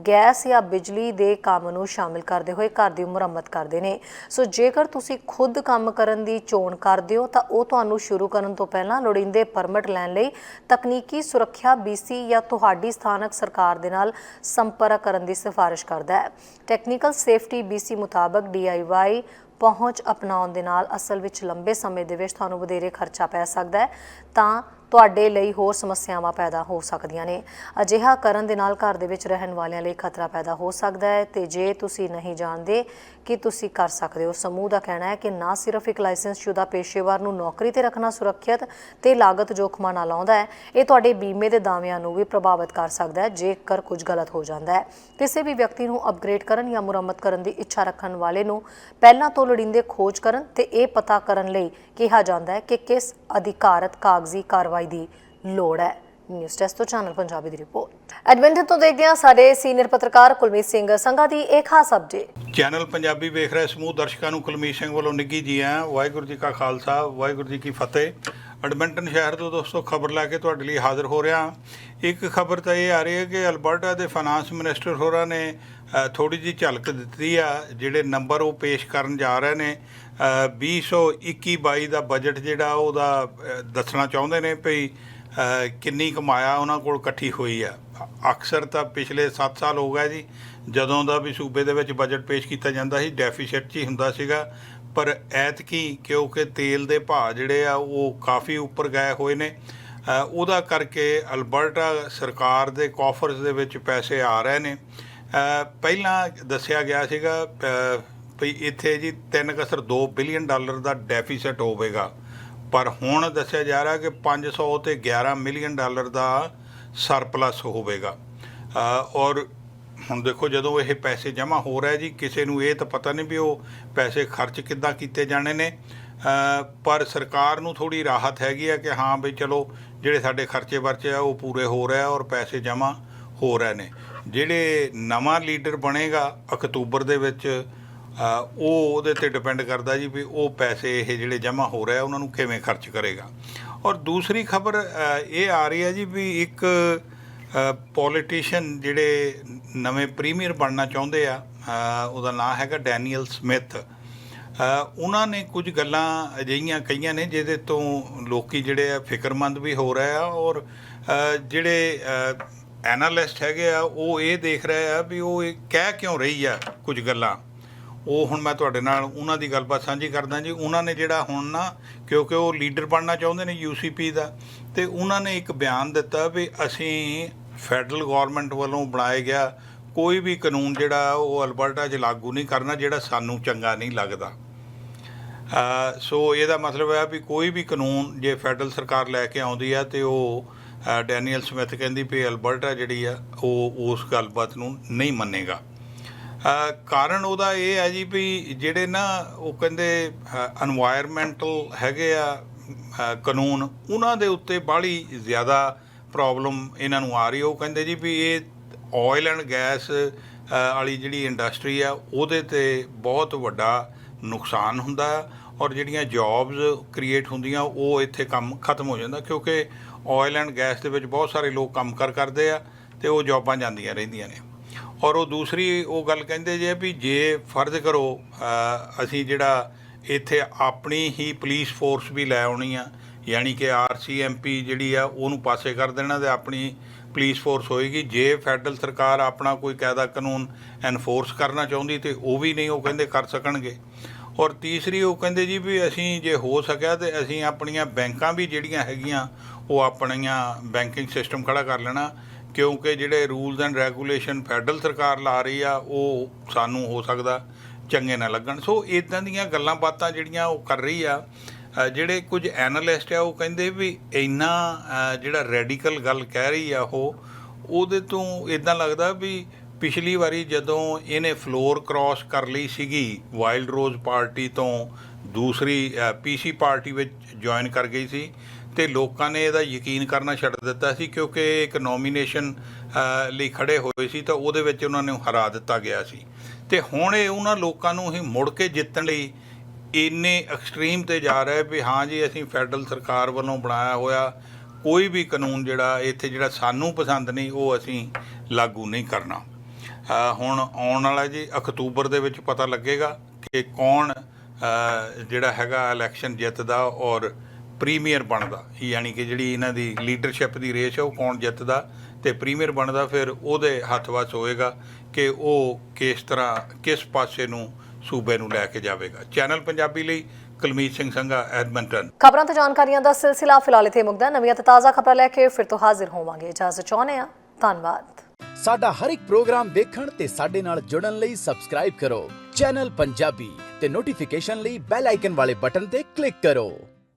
ਗੈਸ ਜਾਂ ਬਿਜਲੀ ਦੇ ਕੰਮ ਨੂੰ ਸ਼ਾਮਿਲ ਕਰਦੇ ਹੋਏ ਘਰ ਦੀ ਮੁਰੰਮਤ ਕਰਦੇ ਨੇ। ਸੋ ਜੇਕਰ ਤੁਸੀਂ ਖੁਦ ਕੰਮ ਕਰਨ ਦੀ ਚੋਣ ਕਰਦੇ ਹੋ ਤਾਂ ਉਹ ਤੁਹਾਨੂੰ ਸ਼ੁਰੂ ਕਰਨ ਤੋਂ ਪਹਿਲਾਂ ਲੋੜੀਂਦੇ ਪਰਮਿਟ ਲੈਣ ਲਈ ਤਕਨੀਕੀ ਸੁਰੱਖਿਆ BC ਜਾਂ ਤੁਹਾਡੀ ਸਥਾਨਕ ਸਰਕਾਰ ਦੇ ਨਾਲ ਸੰਪਰਕ ਕਰਨ ਦੀ ਸਿਫਾਰਿਸ਼ ਕਰਦਾ ਹੈ। ਟੈਕਨੀਕਲ ਸੇਫਟੀ BC ਮੁਤਾਬਕ DIY ਪਹੁੰਚ ਅਪਣਾਉਣ ਦੇ ਨਾਲ ਅਸਲ ਵਿੱਚ ਲੰਬੇ ਸਮੇਂ ਦੇ ਵਿੱਚ ਤੁਹਾਨੂੰ ਵਧੇਰੇ ਖਰਚਾ ਪੈ ਸਕਦਾ ਹੈ ਤਾਂ ਤੁਹਾਡੇ ਲਈ ਹੋਰ ਸਮੱਸਿਆਵਾਂ ਪੈਦਾ ਹੋ ਸਕਦੀਆਂ ਨੇ। ਅਜਿਹਾ ਕਰਨ ਦੇ ਨਾਲ ਘਰ ਦੇ ਵਿੱਚ ਰਹਿਣ ਵਾਲਿਆਂ ਲਈ ਖਤਰਾ ਪੈਦਾ ਹੋ ਸਕਦਾ ਹੈ ਤੇ ਜੇ ਤੁਸੀਂ ਨਹੀਂ ਜਾਣਦੇ ਕਿ ਤੁਸੀਂ ਕਰ ਸਕਦੇ ਹੋ। ਸਮੂਹ ਦਾ ਕਹਿਣਾ ਹੈ ਕਿ ਨਾ ਸਿਰਫ ਇੱਕ ਲਾਇਸੈਂਸਸ਼ੁਦਾ ਪੇਸ਼ੇਵਰ ਨੂੰ ਨੌਕਰੀ ਤੇ ਰੱਖਣਾ ਸੁਰੱਖਿਅਤ ਤੇ ਲਾਗਤ ਜੋਖਮਾਂ ਨਾਲ ਆਉਂਦਾ ਹੈ, ਇਹ ਤੁਹਾਡੇ ਬੀਮੇ ਦੇ ਦਾਅਵਿਆਂ ਨੂੰ ਵੀ ਪ੍ਰਭਾਵਿਤ ਕਰ ਸਕਦਾ ਹੈ ਜੇਕਰ ਕੁਝ ਗਲਤ ਹੋ ਜਾਂਦਾ ਹੈ। ਕਿਸੇ ਵੀ ਵਿਅਕਤੀ ਨੂੰ ਅਪਗ੍ਰੇਡ ਕਰਨ ਜਾਂ ਮੁਰੰਮਤ ਕਰਨ ਦੀ ਇੱਛਾ ਰੱਖਣ ਵਾਲੇ ਨੂੰ ਪਹਿਲਾਂ ਤੋਂ ਲੋੜੀਂਦੇ ਖੋਜ ਕਰਨ ਤੇ ਇਹ ਪਤਾ ਕਰਨ ਲਈ ਕਿਹਾ ਜਾਂਦਾ ਹੈ ਕਿ ਕਿਸ ਅਧਿਕਾਰਤ ਕਾਗਜ਼ੀ ਕਾਰਵਾਈ ਦੀ ਲੋੜ ਹੈ। ਨਿਊਜ਼ ਡੈਸਕ ਤੋਂ ਚੈਨਲ ਪੰਜਾਬੀ ਦੀ ਰਿਪੋਰਟ। ਐਡਮਿੰਟਨ ਤੋਂ ਦੇਖਦੇ ਹਾਂ ਸਾਡੇ ਸੀਨੀਅਰ ਪੱਤਰਕਾਰ ਕੁਲਮੀਤ ਸਿੰਘ ਸੰਘਾ ਦੀ ਇਹ ਖਾਸ ਅਪਡੇਟ। ਚੈਨਲ ਪੰਜਾਬੀ ਵੇਖ ਰਹੇ ਸਮੂਹ ਦਰਸ਼ਕਾਂ ਨੂੰ ਕੁਲਮੀਤ ਸਿੰਘ ਵੱਲੋਂ ਨਿੱਘੀ ਜੀ ਆਇਆਂ। ਵਾਹਿਗੁਰੂ ਜੀ ਕਾ ਖਾਲਸਾ, ਵਾਹਿਗੁਰੂ ਜੀ ਕੀ ਫਤਿਹ। ਐਡਮਿੰਟਨ ਸ਼ਹਿਰ ਤੋਂ ਦੋਸਤੋ ਖਬਰ ਲੈ ਕੇ ਤੁਹਾਡੇ ਲਈ ਹਾਜ਼ਰ ਹੋ ਰਿਹਾ। ਇੱਕ ਖਬਰ ਤਾਂ ਇਹ ਆ ਰਹੀ ਹੈ ਕਿ ਅਲਬਰਟਾ ਦੇ ਫਾਈਨਾਂਸ ਮਿਨਿਸਟਰ ਹੋਰਾਂ ਨੇ ਥੋੜ੍ਹੀ ਜਿਹੀ ਝਲਕ ਦਿੱਤੀ ਆ। ਜਿਹੜੇ ਨੰਬਰ ਉਹ ਪੇਸ਼ ਕਰਨ ਜਾ ਰਹੇ ਨੇ 2021-22 ਦਾ ਬਜਟ ਜਿਹੜਾ ਉਹਦਾ ਦੱਸਣਾ ਚਾਹੁੰਦੇ ਨੇ ਭਈ ਕਿੰਨੀ ਕਮਾਇਆ ਉਹਨਾਂ ਕੋਲ ਇਕੱਠੀ ਹੋਈ ਆ। ਅਕਸਰ ਤਾਂ ਪਿਛਲੇ 7 ਸਾਲ ਹੋ ਗਏ ਜੀ ਜਦੋਂ ਦਾ ਵੀ ਸੂਬੇ ਦੇ ਵਿੱਚ ਬਜਟ ਪੇਸ਼ ਕੀਤਾ ਜਾਂਦਾ ਸੀ ਡੈਫੀਸਿਟ 'ਚ ਹੀ ਹੁੰਦਾ ਸੀਗਾ, ਪਰ ਐਤਕੀ ਕਿਉਂਕਿ ਤੇਲ ਦੇ ਭਾਅ ਜਿਹੜੇ ਆ ਉਹ ਕਾਫੀ ਉੱਪਰ ਗਏ ਹੋਏ ਨੇ, ਉਹਦਾ ਕਰਕੇ ਅਲਬਰਟਾ ਸਰਕਾਰ ਦੇ ਕੋਫਰਸ ਦੇ ਵਿੱਚ ਪੈਸੇ ਆ ਰਹੇ ਨੇ। ਪਹਿਲਾਂ ਦੱਸਿਆ ਗਿਆ ਸੀਗਾ ਵੀ ਇੱਥੇ ਜੀ 3.2 ਬਿਲੀਅਨ ਡਾਲਰ ਦਾ ਡੈਫੀਸਿਟ ਹੋਵੇਗਾ, ਪਰ ਹੁਣ ਦੱਸਿਆ ਜਾ ਰਿਹਾ ਕਿ 500 ਤੇ 11 ਮਿਲੀਅਨ ਡਾਲਰ ਦਾ ਸਰਪਲਸ ਹੋਵੇਗਾ। ਔਰ ਹੁਣ ਦੇਖੋ ਜਦੋਂ ਇਹ ਪੈਸੇ ਜਮ੍ਹਾਂ ਹੋ ਰਹੇ ਜੀ ਕਿਸੇ ਨੂੰ ਇਹ ਤਾਂ ਪਤਾ ਨਹੀਂ ਵੀ ਉਹ ਪੈਸੇ ਖਰਚ ਕਿੱਦਾਂ ਕੀਤੇ ਜਾਣੇ ਨੇ, ਪਰ ਸਰਕਾਰ ਨੂੰ ਥੋੜ੍ਹੀ ਰਾਹਤ ਹੈਗੀ ਆ ਕਿ ਹਾਂ ਬਈ ਚਲੋ ਜਿਹੜੇ ਸਾਡੇ ਖਰਚੇ ਵਰਚੇ ਆ ਉਹ ਪੂਰੇ ਹੋ ਰਹੇ ਆ ਔਰ ਪੈਸੇ ਜਮ੍ਹਾਂ ਹੋ ਰਹੇ ਨੇ। ਜਿਹੜੇ ਨਵਾਂ ਲੀਡਰ ਬਣੇਗਾ ਅਕਤੂਬਰ ਦੇ ਵਿੱਚ ਉਹ ਉਹਦੇ 'ਤੇ ਡਿਪੈਂਡ ਕਰਦਾ ਜੀ ਵੀ ਉਹ ਪੈਸੇ ਇਹ ਜਿਹੜੇ ਜਮ੍ਹਾਂ ਹੋ ਰਹੇ ਆ ਉਹਨਾਂ ਨੂੰ ਕਿਵੇਂ ਖਰਚ ਕਰੇਗਾ। ਔਰ ਦੂਸਰੀ ਖਬਰ ਇਹ ਆ ਰਹੀ ਹੈ ਜੀ ਵੀ ਇੱਕ ਪੋਲੀਟੀਸ਼ੀਅਨ ਜਿਹੜੇ ਨਵੇਂ ਪ੍ਰੀਮੀਅਰ ਬਣਨਾ ਚਾਹੁੰਦੇ ਆ, ਉਹਦਾ ਨਾਂ ਹੈਗਾ ਡੈਨੀਅਲ ਸਮਿਥ। ਉਹਨਾਂ ਨੇ ਕੁਝ ਗੱਲਾਂ ਅਜਿਹੀਆਂ ਕਹੀਆਂ ਨੇ ਜਿਹਦੇ ਤੋਂ ਲੋਕੀ ਜਿਹੜੇ ਆ ਫਿਕਰਮੰਦ ਵੀ ਹੋ ਰਹੇ ਆ ਔਰ ਜਿਹੜੇ ਐਨਾਲਿਸਟ ਹੈਗੇ ਆ ਉਹ ਇਹ ਦੇਖ ਰਹੇ ਆ ਵੀ ਉਹ ਇਹ ਕਹਿ ਕਿਉਂ ਰਹੀ ਆ ਕੁਝ ਗੱਲਾਂ। ਉਹ ਹੁਣ ਮੈਂ ਤੁਹਾਡੇ ਨਾਲ ਉਹਨਾਂ ਦੀ ਗੱਲਬਾਤ ਸਾਂਝੀ ਕਰਦਾ ਜੀ। ਉਹਨਾਂ ਨੇ ਜਿਹੜਾ ਹੁਣ ਨਾ ਕਿਉਂਕਿ ਉਹ ਲੀਡਰ ਬਣਨਾ ਚਾਹੁੰਦੇ ਨੇ UCP ਦਾ, ਅਤੇ ਉਹਨਾਂ ਨੇ ਇੱਕ ਬਿਆਨ ਦਿੱਤਾ ਵੀ ਅਸੀਂ ਫੈਡਰਲ ਗੌਰਮੈਂਟ ਵੱਲੋਂ ਬਣਾਇਆ ਗਿਆ ਕੋਈ ਵੀ ਕਾਨੂੰਨ ਜਿਹੜਾ ਉਹ ਅਲਬਰਟਾ 'ਚ ਲਾਗੂ ਨਹੀਂ ਕਰਨਾ ਜਿਹੜਾ ਸਾਨੂੰ ਚੰਗਾ ਨਹੀਂ ਲੱਗਦਾ। ਸੋ ਇਹਦਾ ਮਤਲਬ ਹੈ ਵੀ ਕੋਈ ਵੀ ਕਾਨੂੰਨ ਜੇ ਫੈਡਰਲ ਸਰਕਾਰ ਲੈ ਕੇ ਆਉਂਦੀ ਆ ਅਤੇ ਉਹ ਡੈਨੀਅਲ ਸਮਿਥ ਕਹਿੰਦੀ ਵੀ ਅਲਬਰਟਾ ਜਿਹੜੀ ਆ ਉਹ ਉਸ ਗੱਲਬਾਤ ਨੂੰ ਨਹੀਂ ਮੰਨੇਗਾ। ਕਾਰਨ ਉਹਦਾ ਇਹ ਹੈ ਜੀ ਵੀ ਜਿਹੜੇ ਨਾ ਉਹ ਕਹਿੰਦੇ ਐਨਵਾਇਰਮੈਂਟਲ ਹੈਗੇ ਆ ਕਾਨੂੰਨ ਉਹਨਾਂ ਦੇ ਉੱਤੇ ਬਾਹਲੀ ਜ਼ਿਆਦਾ ਪ੍ਰੋਬਲਮ ਇਹਨਾਂ ਨੂੰ ਆ ਰਹੀ। ਉਹ ਕਹਿੰਦੇ ਜੀ ਵੀ ਇਹ ਆਇਲ ਐਂਡ ਗੈਸ ਵਾਲੀ ਜਿਹੜੀ ਇੰਡਸਟਰੀ ਆ ਉਹਦੇ 'ਤੇ ਬਹੁਤ ਵੱਡਾ ਨੁਕਸਾਨ ਹੁੰਦਾ ਔਰ ਜਿਹੜੀਆਂ ਜੌਬਸ ਕ੍ਰੀਏਟ ਹੁੰਦੀਆਂ ਉਹ ਇੱਥੇ ਕੰਮ ਖਤਮ ਹੋ ਜਾਂਦਾ ਕਿਉਂਕਿ ਆਇਲ ਐਂਡ ਗੈਸ ਦੇ ਵਿੱਚ ਬਹੁਤ ਸਾਰੇ ਲੋਕ ਕੰਮ ਕਰਦੇ ਆ ਅਤੇ ਉਹ ਜੌਬਾਂ ਜਾਂਦੀਆਂ ਰਹਿੰਦੀਆਂ ਨੇ। ਔਰ ਉਹ ਦੂਸਰੀ ਉਹ ਗੱਲ ਕਹਿੰਦੇ ਜੇ ਵੀ ਜੇ ਫਰਜ਼ ਕਰੋ ਅਸੀਂ ਜਿਹੜਾ ਇੱਥੇ ਆਪਣੀ ਹੀ ਪੁਲਿਸ ਫੋਰਸ ਵੀ ਲੈ ਆਉਣੀ ਆ, ਯਾਨੀ ਕਿ RCMP ਜਿਹੜੀ ਆ ਉਹਨੂੰ ਪਾਸੇ ਕਰ ਦੇਣਾ ਅਤੇ ਆਪਣੀ ਪੁਲਿਸ ਫੋਰਸ ਹੋਏਗੀ। ਜੇ ਫੈਡਰਲ ਸਰਕਾਰ ਆਪਣਾ ਕੋਈ ਕਾਇਦਾ ਕਾਨੂੰਨ ਐਨਫੋਰਸ ਕਰਨਾ ਚਾਹੁੰਦੀ ਤਾਂ ਉਹ ਵੀ ਨਹੀਂ ਉਹ ਕਹਿੰਦੇ ਕਰ ਸਕਣਗੇ। ਔਰ ਤੀਸਰੀ ਉਹ ਕਹਿੰਦੇ ਜੀ ਵੀ ਅਸੀਂ ਜੇ ਹੋ ਸਕਿਆ ਤੇ ਅਸੀਂ ਆਪਣੀਆਂ ਬੈਂਕਾਂ ਵੀ ਜਿਹੜੀਆਂ ਹੈਗੀਆਂ ਉਹ ਆਪਣੀਆਂ ਬੈਂਕਿੰਗ ਸਿਸਟਮ ਖੜਾ ਕਰ ਲੈਣਾ, ਕਿਉਂਕਿ ਜਿਹੜੇ ਰੂਲਸ ਐਂਡ ਰੈਗੂਲੇਸ਼ਨ ਫੈਡਰਲ ਸਰਕਾਰ ਲਾ ਰਹੀ ਆ ਉਹ ਸਾਨੂੰ ਹੋ ਸਕਦਾ ਚੰਗੇ ਨਾ ਲੱਗਣ। ਸੋ ਇਦਾਂ ਦੀਆਂ ਗੱਲਾਂ ਬਾਤਾਂ ਜਿਹੜੀਆਂ ਉਹ ਕਰ ਰਹੀ ਆ। ਜਿਹੜੇ ਕੁਝ ਐਨਾਲਿਸਟ ਆ ਉਹ ਕਹਿੰਦੇ ਵੀ ਇੰਨਾ ਜਿਹੜਾ ਰੈਡੀਕਲ ਗੱਲ ਕਹਿ ਰਹੀ ਆ ਉਹਦੇ ਤੋਂ ਇਦਾਂ ਲੱਗਦਾ ਵੀ ਪਿਛਲੀ ਵਾਰੀ ਜਦੋਂ ਇਹਨੇ ਫਲੋਰ ਕ੍ਰਾਸ ਕਰ ਲਈ ਸੀਗੀ ਵਾਈਲਡ ਰੋਜ਼ ਪਾਰਟੀ ਤੋਂ ਦੂਸਰੀ ਪੀਸੀ ਪਾਰਟੀ ਵਿੱਚ ਜੁਆਇਨ ਕਰ ਗਈ ਸੀ ਤੇ ਲੋਕਾਂ ਨੇ ਇਹਦਾ ਯਕੀਨ ਕਰਨਾ ਛੱਡ ਦਿੱਤਾ ਸੀ, ਕਿਉਂਕਿ ਇੱਕ ਨੋਮੀਨੇਸ਼ਨ ਲਈ ਖੜੇ ਹੋਏ ਸੀ ਤਾਂ ਉਹਦੇ ਵਿੱਚ ਉਹਨਾਂ ਨੂੰ ਹਰਾ ਦਿੱਤਾ ਗਿਆ ਸੀ। ਤੇ ਹੁਣ ਇਹ ਉਹਨਾਂ ਲੋਕਾਂ ਨੂੰ ਹੀ ਮੁੜ ਕੇ ਜਿੱਤਣ ਲਈ ਇੰਨੇ ਐਕਸਟ੍ਰੀਮ ਤੇ ਜਾ ਰਿਹਾ ਵੀ ਹਾਂ ਜੀ ਅਸੀਂ ਫੈਡਰਲ ਸਰਕਾਰ ਵੱਲੋਂ ਬਣਾਇਆ ਹੋਇਆ ਕੋਈ ਵੀ ਕਾਨੂੰਨ ਜਿਹੜਾ ਇੱਥੇ ਜਿਹੜਾ ਸਾਨੂੰ ਪਸੰਦ ਨਹੀਂ ਉਹ ਅਸੀਂ ਲਾਗੂ ਨਹੀਂ ਕਰਨਾ। ਹੁਣ ਆਉਣ ਵਾਲਾ ਜੀ ਅਕਤੂਬਰ ਦੇ ਵਿੱਚ ਪਤਾ ਲੱਗੇਗਾ ਕਿ ਕੌਣ ਜਿਹੜਾ ਹੈਗਾ ਇਲੈਕਸ਼ਨ ਜਿੱਤਦਾ ਔਰ ਪ੍ਰੀਮੀਅਰ ਬਣਦਾ, ਯਾਨੀ ਕਿ ਜਿਹੜੀ ਇਹਨਾਂ ਦੀ ਲੀਡਰਸ਼ਿਪ ਦੀ ਰੇਸ ਹੈ ਉਹ ਕੌਣ ਜਿੱਤਦਾ ਤੇ ਪ੍ਰੀਮੀਅਰ ਬਣਦਾ। ਫਿਰ ਉਹਦੇ ਹੱਥ ਵੱਸ ਹੋਏਗਾ ਕਿ ਉਹ ਕਿਸ ਤਰ੍ਹਾਂ ਕਿਸ ਪਾਸੇ ਨੂੰ ਸੂਬੇ ਨੂੰ ਲੈ ਕੇ ਜਾਵੇਗਾ। ਚੈਨਲ ਪੰਜਾਬੀ ਲਈ ਕੁਲਮੀਤ ਸਿੰਘ ਸੰਘਾ, ਐਡਮਿੰਟਨ। ਖਬਰਾਂ ਤੇ ਜਾਣਕਾਰੀਆਂ ਦਾ ਸਿਲਸਿਲਾ ਫਿਲਹਾਲ ਇੱਥੇ ਮੁੱਕਦਾ। ਨਵੀਆਂ ਤੇ ਤਾਜ਼ਾ ਖਬਰਾਂ ਲੈ ਕੇ ਫਿਰ ਤੋਂ ਹਾਜ਼ਰ ਹੋਵਾਂਗੇ। ਇਜਾਜ਼ਤ ਚਾਹੁੰਦੇ ਹਾਂ। ਧੰਨਵਾਦ। ਸਾਡਾ ਹਰ ਇੱਕ ਪ੍ਰੋਗਰਾਮ ਦੇਖਣ ਤੇ ਸਾਡੇ ਨਾਲ ਜੁੜਨ ਲਈ ਸਬਸਕ੍ਰਾਈਬ ਕਰੋ ਚੈਨਲ ਪੰਜਾਬੀ ਤੇ ਨੋਟੀਫਿਕੇਸ਼ਨ ਲਈ ਬੈਲ ਆਈਕਨ ਵਾਲੇ ਬਟਨ ਤੇ ਕਲਿੱਕ ਕਰੋ।